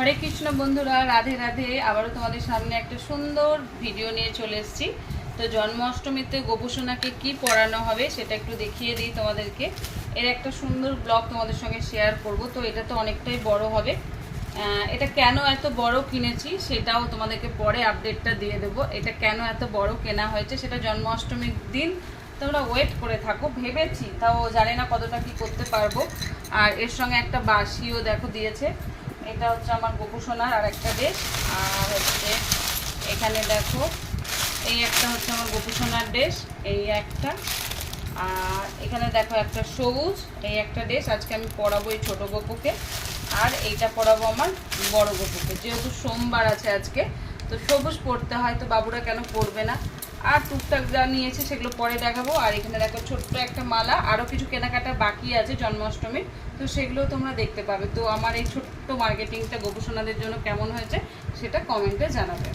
হরে কৃষ্ণ বন্ধুরা, রাধে রাধে। আবারও তোমাদের সামনে একটা সুন্দর ভিডিও নিয়ে চলে এসেছি। তো জন্মাষ্টমীতে গোপুসোনাকে কি পরানো হবে সেটা একটু দেখিয়ে দিই তোমাদেরকে। এর একটা সুন্দর ব্লগ তোমাদের সঙ্গে শেয়ার করব। তো এটা তো অনেকটাই বড় হবে। এটা কেন এত বড় কিনেছি সেটাও তোমাদেরকে পরে আপডেটটা দিয়ে দেবো। এটা কেন এত বড় কেনা হয়েছে সেটা জন্মাষ্টমীর দিন তোমরা ওয়েট করে থাকো। ভেবেছি, তাও জানি না কতটা কি করতে পারবো। আর এর সঙ্গে একটা বাঁশিও দেখো দিয়েছে। এটা হচ্ছে আমার গোপুসোনার আর একটা ড্রেস। আর হচ্ছে এখানে দেখো এই একটা হচ্ছে আমার গোপুসোনার ড্রেস, এই একটা। আর এখানে দেখো একটা সবুজ, এই একটা ড্রেস আজকে আমি পরাবো এই ছোটো গোপুকে। আর এইটা পরাবো আমার বড় গোপুকে, যেহেতু সোমবার আছে আজকে, তো সবুজ পরতে হয়, তো বাবুরা কেন পরবে না। আর টুকটাক যা নিয়েছে সেগুলো পরে দেখাবো। আর এখানে দেখো ছোট্ট একটা মালা, আরও কিছু কেনাকাটা বাকি আছে জন্মাষ্টমীর, তো সেগুলো তোমরা দেখতে পাবে। তো আমার এই ছোট্ট মার্কেটিংটা গোপুসোনাদের জন্য কেমন হয়েছে সেটা কমেন্টে জানাবে।